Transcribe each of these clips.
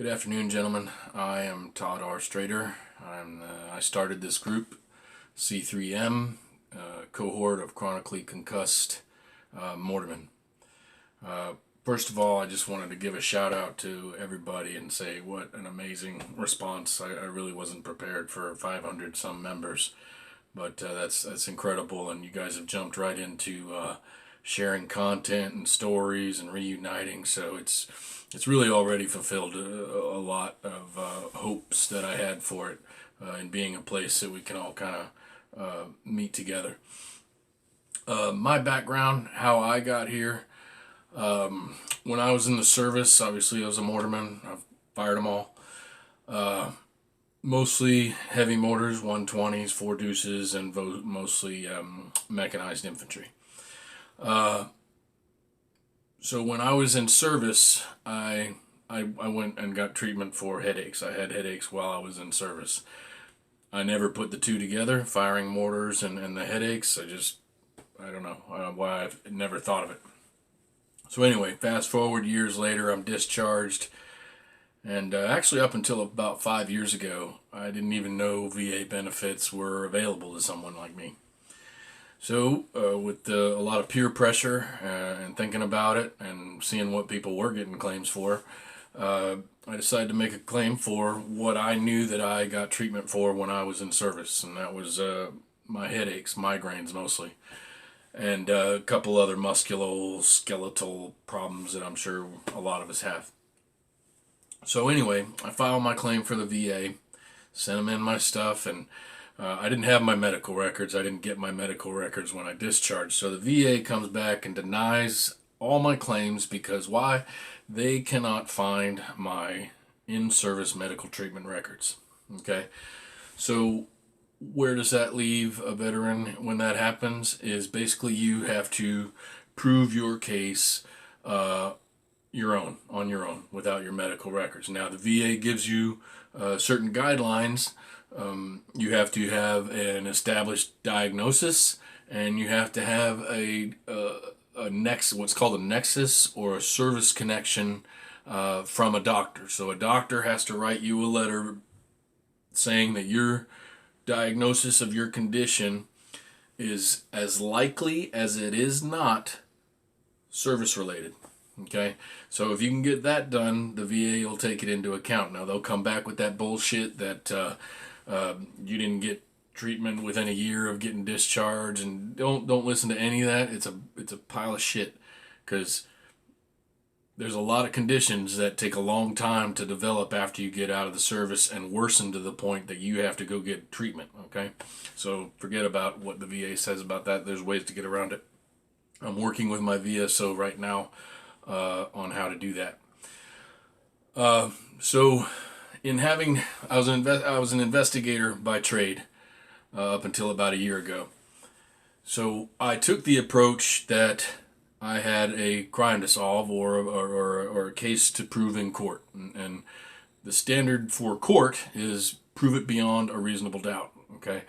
Good afternoon, gentlemen. I am Todd R. Strader. I started this group, C3M, Cohort of Chronically Concussed Mortarmen. First of all, I just wanted to give a shout out to everybody and say what an amazing response. I really wasn't prepared for 500 some members, but that's incredible, and you guys have jumped right into sharing content and stories and reuniting. So it's really already fulfilled a lot of hopes that I had for it in being a place that we can all kind of meet together. My background, how I got here, when I was in the service, obviously I was a mortarman. I've fired them all. Mostly heavy mortars, 120s, 4 deuces, and mostly mechanized infantry. So when I was in service, I went and got treatment for headaches. I had headaches while I was in service. I never put the two together, firing mortars and the headaches. I don't know why I've never thought of it. So anyway, fast forward years later, I'm discharged. And actually up until about 5 years ago, I didn't even know VA benefits were available to someone like me. So with a lot of peer pressure and thinking about it and seeing what people were getting claims for, I decided to make a claim for what I knew that I got treatment for when I was in service, and that was my headaches, migraines mostly, and a couple other musculoskeletal problems that I'm sure a lot of us have. So anyway, I filed my claim for the VA, sent them in my stuff, and I didn't have my medical records. I didn't get my medical records when I discharged. So the VA comes back and denies all my claims because why? They cannot find my in-service medical treatment records. Okay? So where does that leave a veteran when that happens? Is basically you have to prove your case on your own, without your medical records. Now the VA gives you certain guidelines. You have to have an established diagnosis, and you have to have what's called a nexus or a service connection from a doctor. So a doctor has to write you a letter saying that your diagnosis of your condition is as likely as it is not service related. Okay, so if you can get that done, the VA will take it into account. Now they'll come back with that bullshit that you didn't get treatment within a year of getting discharged, and don't listen to any of that. It's a pile of shit, because there's a lot of conditions that take a long time to develop after you get out of the service and worsen to the point that you have to go get treatment. Okay, so forget about what the VA says about that. There's ways to get around it. I'm working with my VSO right now on how to do that. So I was an investigator by trade up until about a year ago. So I took the approach that I had a crime to solve or a case to prove in court, and the standard for court is prove it beyond a reasonable doubt. Okay,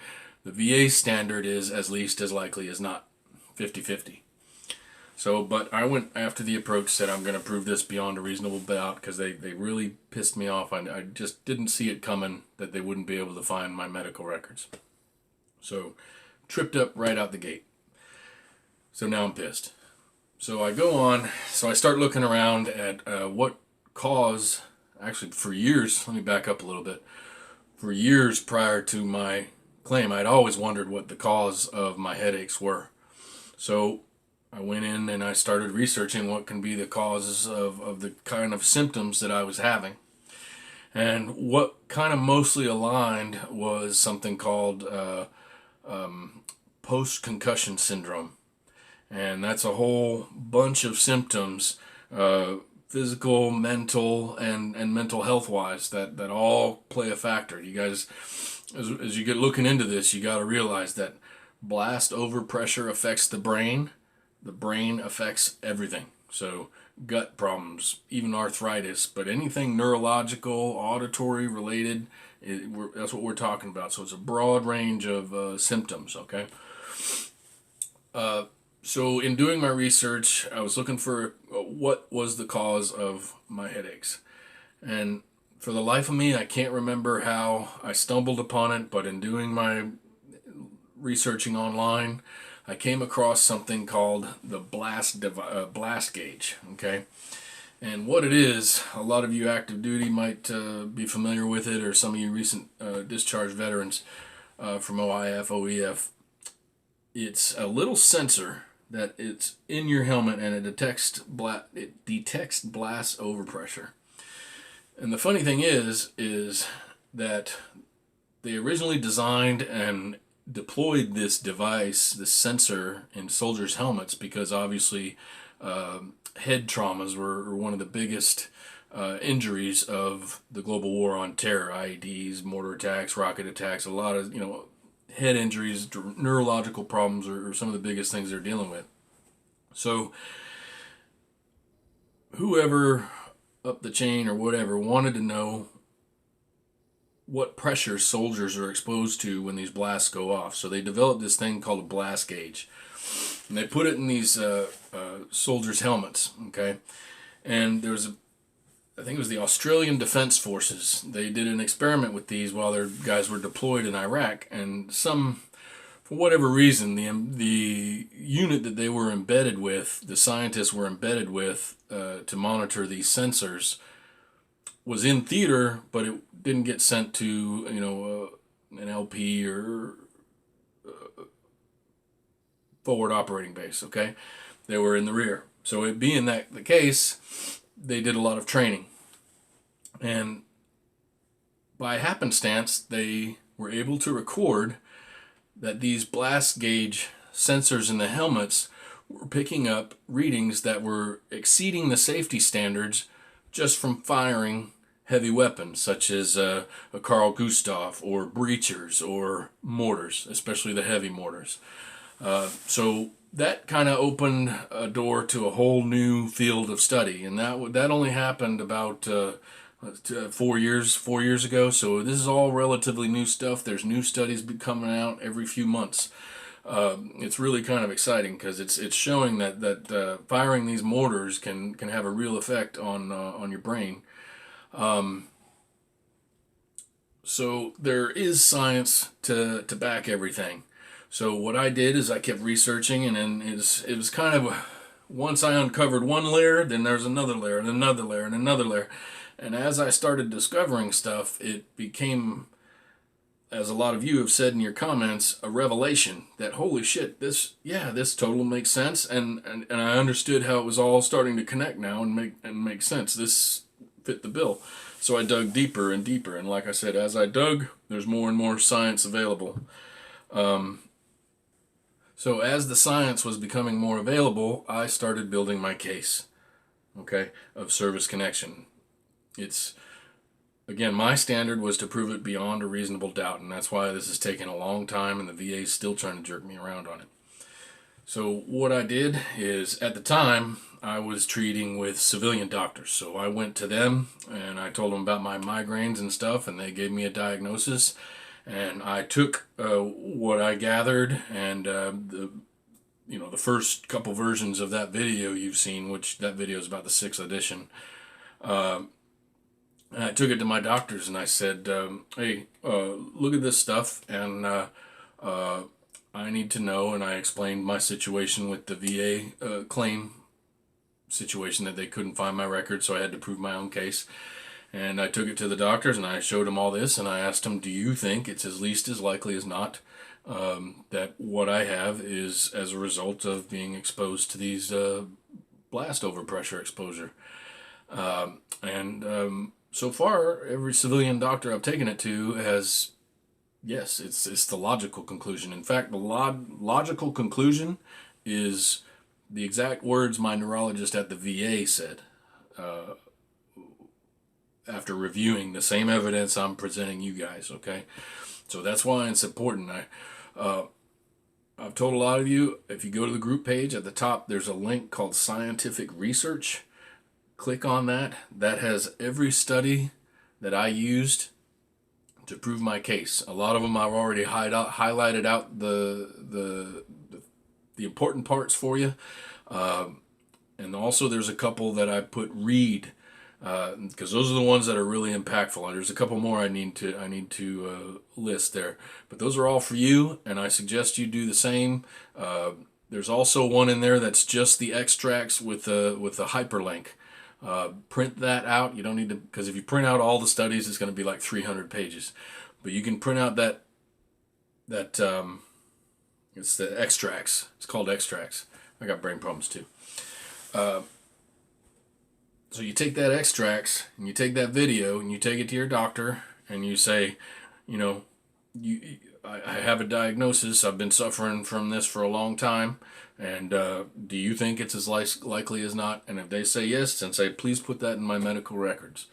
the VA standard is as least as likely as not, 50-50. So, but I went after the approach that I'm going to prove this beyond a reasonable doubt, because they really pissed me off. I just didn't see it coming that they wouldn't be able to find my medical records. So, tripped up right out the gate. So now I'm pissed. So I go on, so I start looking around at what cause, actually for years, let me back up a little bit. For years prior to my claim, I'd always wondered what the cause of my headaches were. So I went in and I started researching what can be the causes of the kind of symptoms that I was having. And what kind of mostly aligned was something called post-concussion syndrome. And that's a whole bunch of symptoms, physical, mental, and mental health-wise, that all play a factor. You guys, as you get looking into this, you got to realize that blast overpressure affects the brain. The brain affects everything. So gut problems, even arthritis, but anything neurological, auditory related, that's what we're talking about. So it's a broad range of symptoms, okay? So in doing my research, I was looking for what was the cause of my headaches. And for the life of me, I can't remember how I stumbled upon it, but in doing my researching online, I came across something called the blast gauge. Okay, and what it is, a lot of you active duty might be familiar with it, or some of you recent discharge veterans from OIF, OEF. It's a little sensor that it's in your helmet, and it detects blast overpressure. And the funny thing is that they originally designed and deployed this device, this sensor, in soldiers' helmets because obviously head traumas were one of the biggest injuries of the global war on terror. IEDs, mortar attacks, rocket attacks, a lot of head injuries, neurological problems are some of the biggest things they're dealing with. So whoever up the chain or whatever wanted to know what pressure soldiers are exposed to when these blasts go off. So they developed this thing called a blast gauge. And they put it in these soldiers' helmets, okay? And there was I think it was the Australian Defence Forces. They did an experiment with these while their guys were deployed in Iraq, and for whatever reason, the unit that they were embedded with, the scientists were embedded with to monitor these sensors, was in theater, but it didn't get sent to an LP or forward operating base. Okay, they were in the rear. So it being that the case, they did a lot of training, and by happenstance, they were able to record that these blast gauge sensors in the helmets were picking up readings that were exceeding the safety standards just from firing heavy weapons, such as a Carl Gustav or breachers or mortars, especially the heavy mortars. So that kind of opened a door to a whole new field of study, and that only happened about 4 years ago. So this is all relatively new stuff. There's new studies coming out every few months. It's really kind of exciting because it's showing that firing these mortars can have a real effect on your brain. So there is science to back everything. So what I did is I kept researching, and then it was kind of, once I uncovered one layer, then there's another layer and another layer and another layer. And as I started discovering stuff, it became, as a lot of you have said in your comments, a revelation that holy shit, this totally makes sense, and I understood how it was all starting to connect now and make sense. This fit the bill. So I dug deeper and deeper, and like I said, as I dug, there's more and more science available. So as the science was becoming more available, I started building my case, okay, of service connection. It's, again, my standard was to prove it beyond a reasonable doubt, and that's why this has taken a long time, and the VA is still trying to jerk me around on it. So what I did is, at the time, I was treating with civilian doctors. So I went to them, and I told them about my migraines and stuff, and they gave me a diagnosis. And I took what I gathered, and the first couple versions of that video you've seen, which that video is about the 6th edition. And I took it to my doctors, and I said, "Hey, look at this stuff, and I need to know." And I explained my situation with the VA claim situation, that they couldn't find my record, so I had to prove my own case. And I took it to the doctors, and I showed them all this, and I asked them, do you think it's at least as likely as not that what I have is as a result of being exposed to these blast overpressure exposure? So far, every civilian doctor I've taken it to has, yes, it's the logical conclusion. In fact, the logical conclusion is the exact words my neurologist at the VA said. After reviewing the same evidence I'm presenting you guys, okay? So that's why it's important. I've told a lot of you, if you go to the group page at the top, there's a link called Scientific Research. Click on that. That has every study that I used to prove my case. A lot of them I've already highlighted out the important parts for you. And also there's a couple that I put read because those are the ones that are really impactful. There's a couple more I need to list there, but those are all for you, and I suggest you do the same. There's also one in there that's just the extracts with a hyperlink. Print that out. You don't need to, because if you print out all the studies, it's going to be like 300 pages. But you can print out that it's the extracts. It's called extracts. I got brain problems too. So you take that extracts and you take that video and you take it to your doctor and you say, you know, I have a diagnosis. I've been suffering from this for a long time. And do you think it's as likely as not? And if they say yes, then say, please put that in my medical records.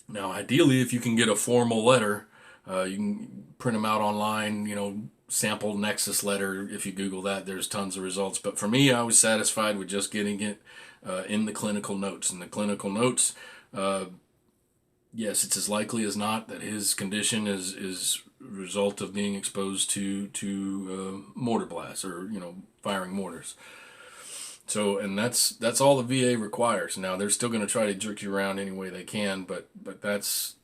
Now, ideally, if you can get a formal letter, you can print them out online, you know, sample nexus letter. If you Google that, there's tons of results. But for me, I was satisfied with just getting it in the clinical notes. In the clinical notes, yes, it's as likely as not that his condition is a result of being exposed to mortar blasts, or, you know, firing mortars. So, and that's all the VA requires. Now, they're still going to try to jerk you around any way they can, but that's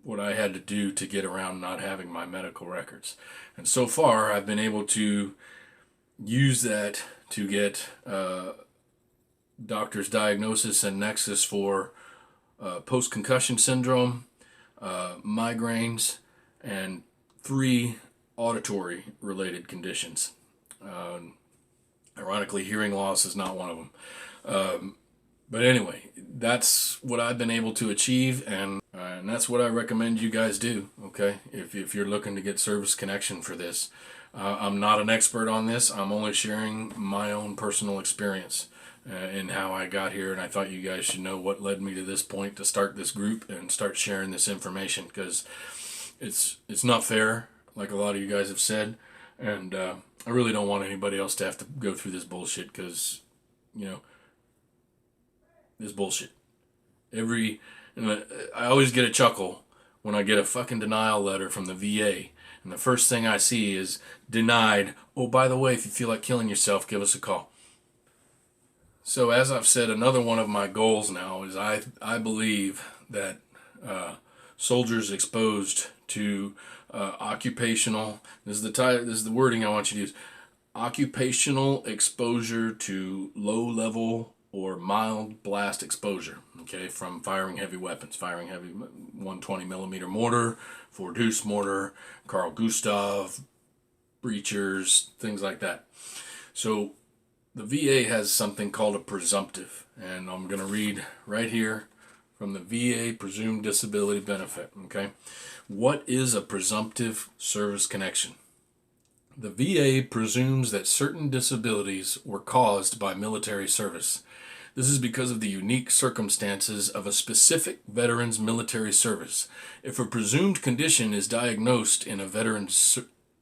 what I had to do to get around not having my medical records. And so far, I've been able to use that to get doctor's diagnosis and nexus for post-concussion syndrome, migraines, and 3 auditory-related conditions. Ironically, hearing loss is not one of them. But anyway, that's what I've been able to achieve, and that's what I recommend you guys do, okay? If you're looking to get service connection for this. I'm not an expert on this. I'm only sharing my own personal experience in how I got here, and I thought you guys should know what led me to this point to start this group and start sharing this information, because it's not fair, like a lot of you guys have said, and I really don't want anybody else to have to go through this bullshit, because, you know, this bullshit. I always get a chuckle when I get a fucking denial letter from the VA, and the first thing I see is denied. Oh, by the way, if you feel like killing yourself, give us a call. So as I've said, another one of my goals now is I believe that soldiers exposed to occupational, this is the wording I want you to use, occupational exposure to low-level or mild blast exposure, okay, from firing heavy weapons, firing heavy 120 millimeter mortar, 4 deuce mortar, Carl Gustav, breachers, things like that. So the VA has something called a presumptive, and I'm going to read right here from the VA Presumed Disability Benefit, okay? What is a presumptive service connection? The VA presumes that certain disabilities were caused by military service. This is because of the unique circumstances of a specific veteran's military service. If a presumed condition is diagnosed in a veteran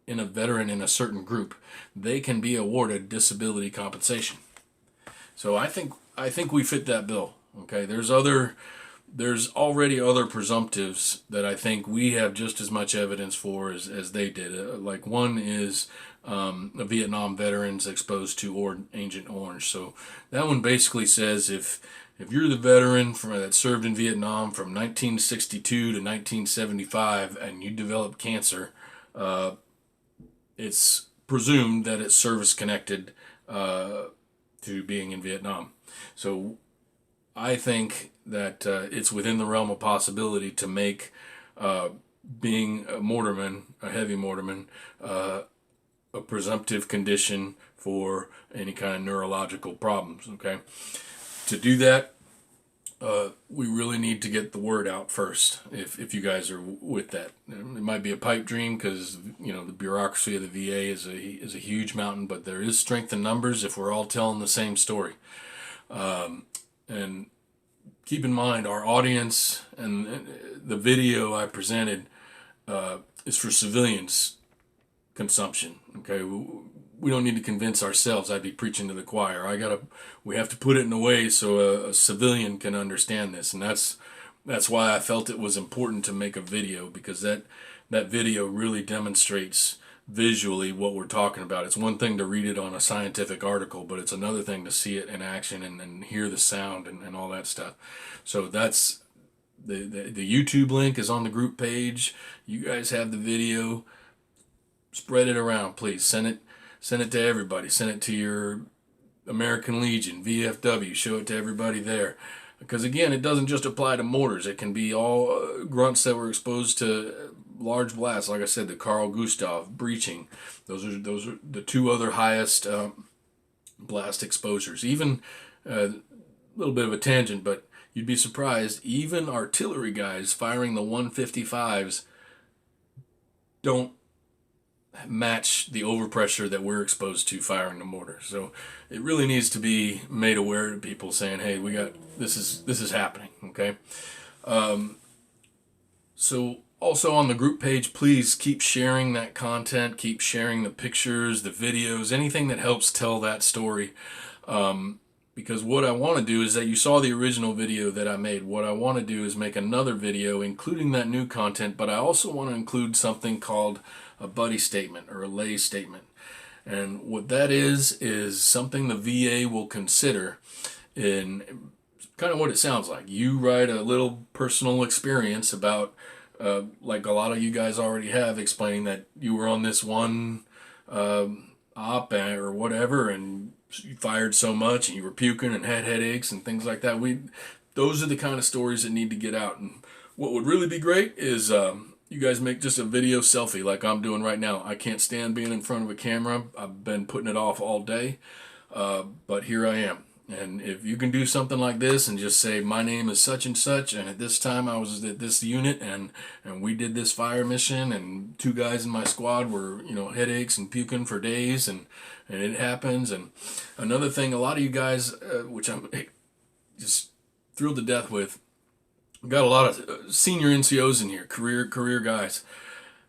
in a certain group, they can be awarded disability compensation. So I think we fit that bill. Okay, there's already other presumptives that I think we have just as much evidence for as they did. Like one is a Vietnam veterans exposed to Agent Orange. So that one basically says if you're the veteran that served in Vietnam from 1962 to 1975 and you develop cancer, it's presumed that it's service connected to being in Vietnam. So I think that it's within the realm of possibility to make being a mortarman, a heavy mortarman, a presumptive condition for any kind of neurological problems, okay? To do that, we really need to get the word out first, if you guys are with that. It might be a pipe dream because, you know, the bureaucracy of the VA is a huge mountain, but there is strength in numbers if we're all telling the same story. And keep in mind, our audience and the video I presented is for civilians consumption, okay? We don't need to convince ourselves. I'd be preaching to the choir. We have to put it in a way so a civilian can understand this, and that's why I felt it was important to make a video, because that video really demonstrates visually what we're talking about. It's one thing to read it on a scientific article, but it's another thing to see it in action and hear the sound and all that stuff. So that's the YouTube link is on the group page. You guys have the video. Spread it around, please. Send it to everybody. Send it to your American Legion, VFW. Show it to everybody there. Because again, it doesn't just apply to mortars. It can be all grunts that were exposed to large blasts. Like I said, the Carl Gustav breaching. Those are the two other highest blast exposures. Even a little bit of a tangent, but you'd be surprised. Even artillery guys firing the 155s don't match the overpressure that we're exposed to firing the mortar. So it really needs to be made aware to people, saying, hey, we got this is happening. Okay. So also on the group page, please keep sharing that content, keep sharing the pictures, the videos, anything that helps tell that story. Because what I want to do is that you saw the original video that I made. What I want to do is make another video including that new content, but I also want to include something called a buddy statement or a lay statement. And what that is something the VA will consider in kind of what it sounds like. You write a little personal experience about, like a lot of you guys already have, explaining that you were on this one op or whatever, and you fired so much and you were puking and had headaches and things like that. Those are the kind of stories that need to get out. And what would really be great is you guys make just a video selfie like I'm doing right now. I can't stand being in front of a camera. I've been putting it off all day, but here I am. And if you can do something like this and just say, my name is such and such, and at this time I was at this unit, and we did this fire mission, and 2 guys in my squad were, headaches and puking for days, and it happens. And another thing, a lot of you guys, which I'm just thrilled to death with, got a lot of senior NCOs in here, career guys.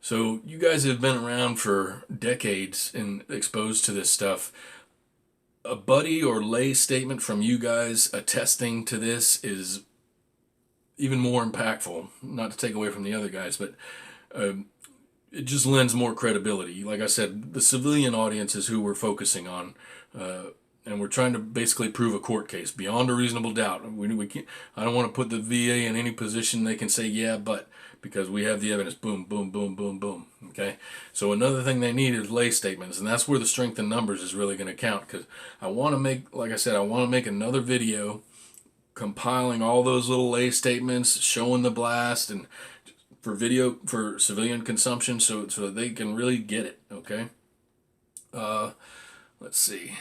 So you guys have been around for decades and exposed to this stuff. A buddy or lay statement from you guys attesting to this is even more impactful. Not to take away from the other guys, but it just lends more credibility. Like I said, the civilian audience is who we're focusing on, and we're trying to basically prove a court case beyond a reasonable doubt. We can't, I don't want to put the VA in any position they can say, yeah, but, because we have the evidence. Boom, boom, boom, boom, boom. Okay? So another thing they need is lay statements, and that's where the strength in numbers is really going to count, because I want to make, like I said, I want to make another video compiling all those little lay statements, showing the blast, and for civilian consumption, so they can really get it. Okay? Let's see.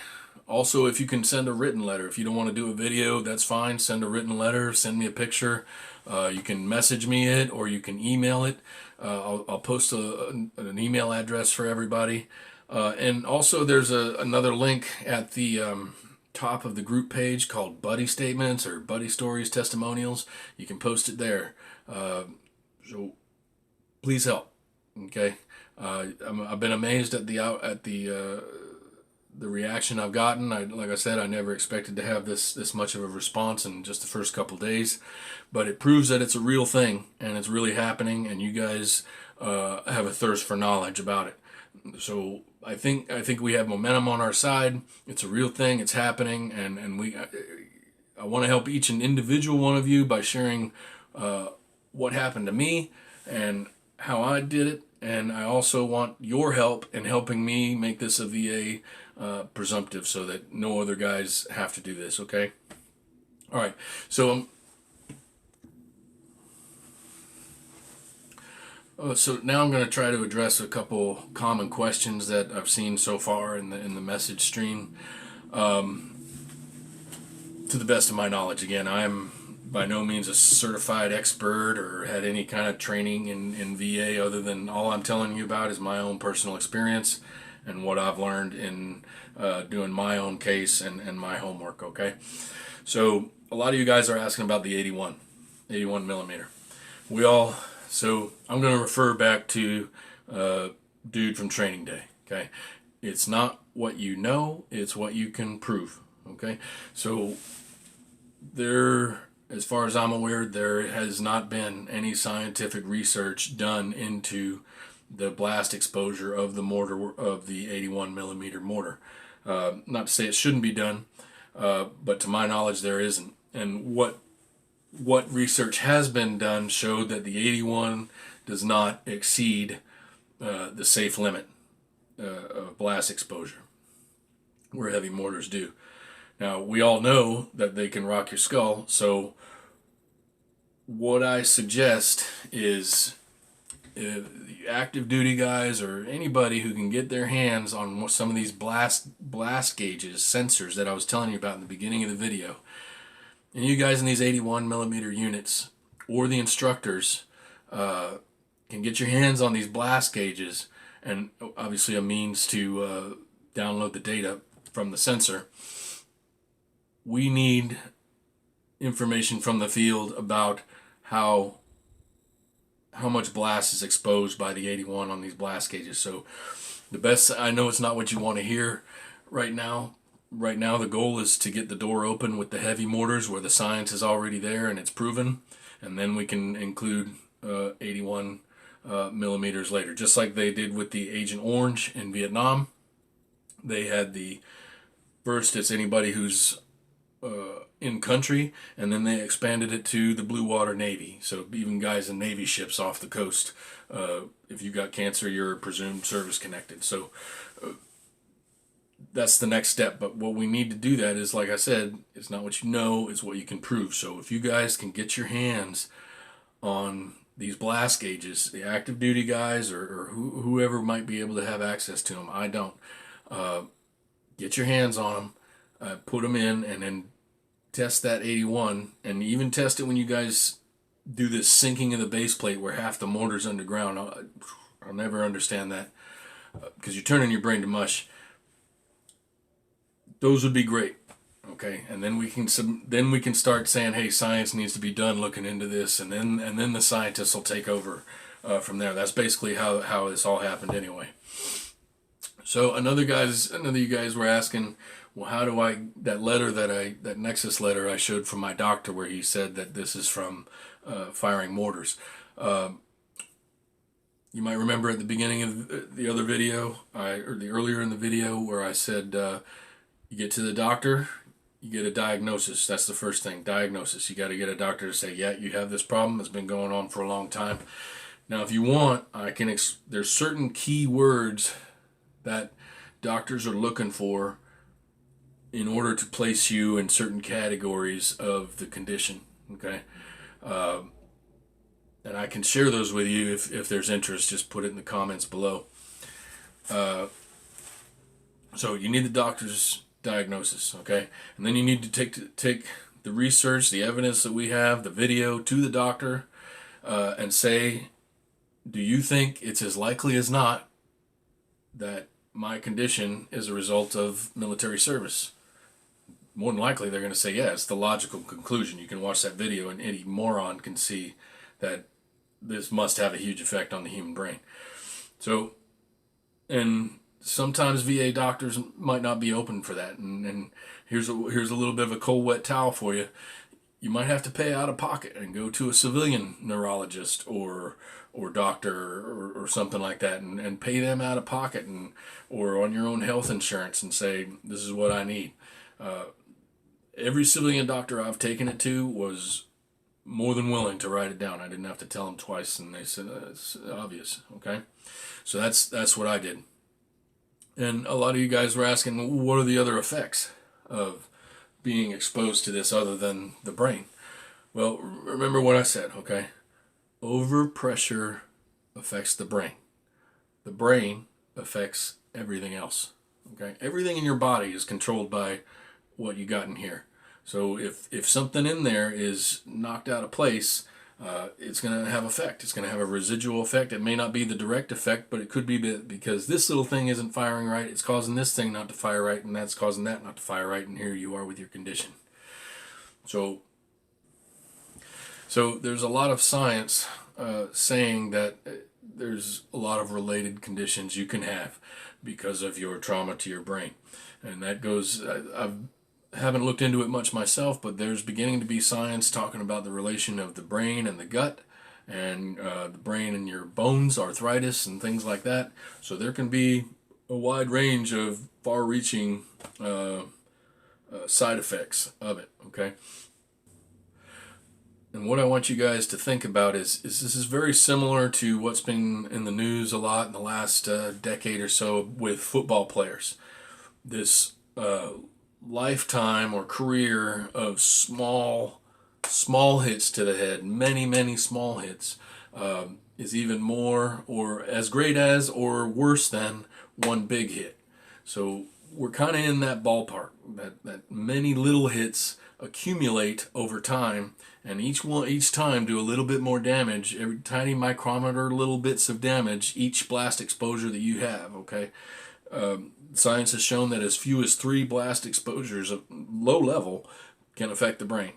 Also, if you can send a written letter. If you don't want to do a video, that's fine. Send a written letter. Send me a picture. You can message me it, or you can email it. I'll post an email address for everybody. And also, there's another link at the top of the group page called Buddy Statements or Buddy Stories, Testimonials. You can post it there. So please help. Okay. I've been amazed at the reaction I've gotten. Like I said, I never expected to have this much of a response in just the first couple days, but it proves that it's a real thing and it's really happening, and you guys have a thirst for knowledge about it. So I think we have momentum on our side. It's a real thing. It's happening, and I want to help each and individual one of you by sharing what happened to me and how I did it. And I also want your help in helping me make this a VA presumptive, so that no other guys have to do this. Okay. All right. So so now I'm going to try to address a couple common questions that I've seen so far in the message stream. To the best of my knowledge, again, I'm by no means a certified expert or had any kind of training in VA, other than all I'm telling you about is my own personal experience and what I've learned in doing my own case and my homework. Okay, so a lot of you guys are asking about the 81 millimeter. So I'm going to refer back to dude from training day. Okay, it's not what you know, it's what you can prove. Okay, so as far as I'm aware, there has not been any scientific research done into the blast exposure of the mortar, of the 81 millimeter mortar. Not to say it shouldn't be done, but to my knowledge there isn't. And what research has been done showed that the 81 does not exceed the safe limit of blast exposure, where heavy mortars do. Now, we all know that they can rock your skull, so what I suggest is the active duty guys or anybody who can get their hands on some of these blast gauges, sensors that I was telling you about in the beginning of the video, and you guys in these 81 millimeter units or the instructors can get your hands on these blast gauges, and obviously a means to download the data from the sensor. We need information from the field about how much blast is exposed by the 81 on these blast gauges. So the best, I know it's not what you want to hear right now. Right now the goal is to get the door open with the heavy mortars where the science is already there and it's proven, and then we can include 81 millimeters later, just like they did with the Agent Orange in Vietnam. They had the first, it's anybody who's in country, and then they expanded it to the Blue Water Navy. So even guys in Navy ships off the coast, if you got cancer, you're presumed service connected. So that's the next step. But what we need to do that is, like I said, it's not what you know, it's what you can prove. So if you guys can get your hands on these blast gauges, the active duty guys or whoever might be able to have access to them, I don't, get your hands on them, put them in, and then test that 81, and even test it when you guys do this sinking of the base plate where half the mortar's underground. I'll never understand that because you're turning your brain to mush. Those would be great, okay? And then we can start saying, hey, science needs to be done looking into this, and then the scientists will take over from there. That's basically how this all happened anyway. So another you guys were asking, well, how do that Nexus letter I showed from my doctor where he said that this is from firing mortars. You might remember at the beginning of the other video, earlier in the video where I said you get to the doctor, you get a diagnosis. That's the first thing, diagnosis. You got to get a doctor to say, yeah, you have this problem. It's been going on for a long time. Now, if you want, there's certain key words that doctors are looking for in order to place you in certain categories of the condition, okay? And I can share those with you if there's interest. Just put it in the comments below. So you need the doctor's diagnosis, okay? And then you need to take the research, the evidence that we have, the video to the doctor, and say, do you think it's as likely as not that my condition is a result of military service? More than likely, they're going to say, yeah, it's the logical conclusion. You can watch that video and any moron can see that this must have a huge effect on the human brain. So, and sometimes VA doctors might not be open for that. And here's a little bit of a cold, wet towel for you. You might have to pay out of pocket and go to a civilian neurologist or doctor or something like that and pay them out of pocket or on your own health insurance and say, this is what I need. Every civilian doctor I've taken it to was more than willing to write it down. I didn't have to tell them twice, and they said it's obvious. Okay, so that's what I did. And a lot of you guys were asking, well, what are the other effects of being exposed to this other than the brain? Well, remember what I said. Okay, overpressure affects the brain. The brain affects everything else. Okay, everything in your body is controlled by what you got in here. So if something in there is knocked out of place, it's going to have effect. It's going to have a residual effect. It may not be the direct effect, but it could be because this little thing isn't firing right. It's causing this thing not to fire right, and that's causing that not to fire right, and here you are with your condition. So there's a lot of science saying that there's a lot of related conditions you can have because of your trauma to your brain. And that goes, I haven't looked into it much myself, but there's beginning to be science talking about the relation of the brain and the gut and the brain and your bones, arthritis, and things like that. So there can be a wide range of far-reaching side effects of it. Okay. And what I want you guys to think about is this is very similar to what's been in the news a lot in the last decade or so with football players. This lifetime or career of small hits to the head, many small hits, is even more or as great as or worse than one big hit. So we're kind of in that ballpark, that many little hits accumulate over time, and each time do a little bit more damage. Every tiny micrometer, little bits of damage each blast exposure that you have. Okay, science has shown that as few as 3 blast exposures at low level can affect the brain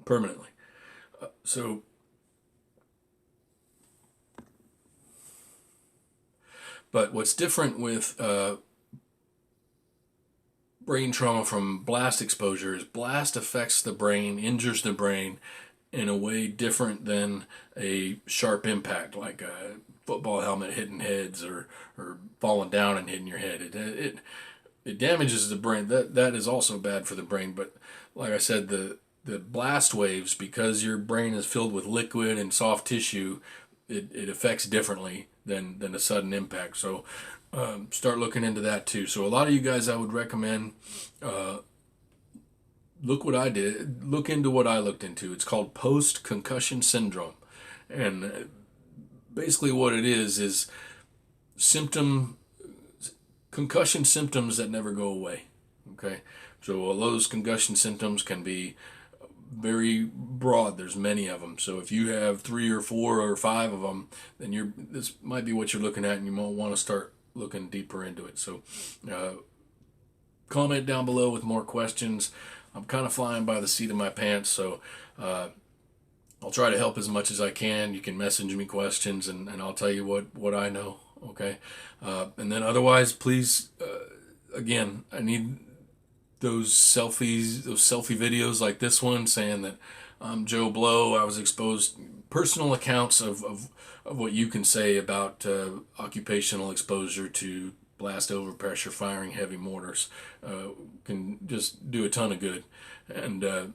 permanently. So but what's different with brain trauma from blast exposure is blast affects the brain, injures the brain in a way different than a sharp impact, like a football helmet hitting heads or falling down and hitting your head. It damages the brain. That is also bad for the brain. But like I said, the blast waves, because your brain is filled with liquid and soft tissue, it affects differently than a sudden impact. So start looking into that too. So a lot of you guys, I would recommend look what I did. Look into what I looked into. It's called post-concussion syndrome, and basically what it is concussion symptoms that never go away. Okay, so those concussion symptoms can be very broad. There's many of them. So if you have 3 or 4 or 5 of them, then this might be what you're looking at, and you might want to start looking deeper into it. So comment down below with more questions. I'm kind of flying by the seat of my pants, so I'll try to help as much as I can. You can message me questions, and I'll tell you what I know. Okay, and then otherwise, please, again, I need those selfie videos like this one saying that I'm Joe Blow. I was exposed. Personal accounts of what you can say about occupational exposure to blast overpressure firing heavy mortars can just do a ton of good. And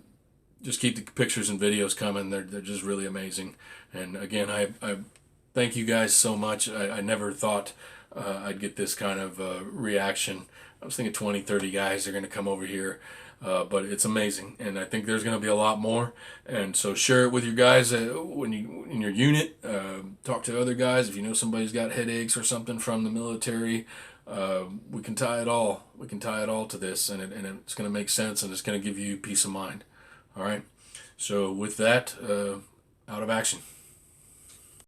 just keep the pictures and videos coming. They're just really amazing. And again, I thank you guys so much. I never thought I'd get this kind of reaction. I was thinking 20, 30 guys are going to come over here. But it's amazing, and I think there's going to be a lot more. And so share it with your guys when you in your unit. Talk to other guys if you know somebody's got headaches or something from the military. We can tie it all. We can tie it all to this, and it's going to make sense, and it's going to give you peace of mind. All right. So with that, out of action.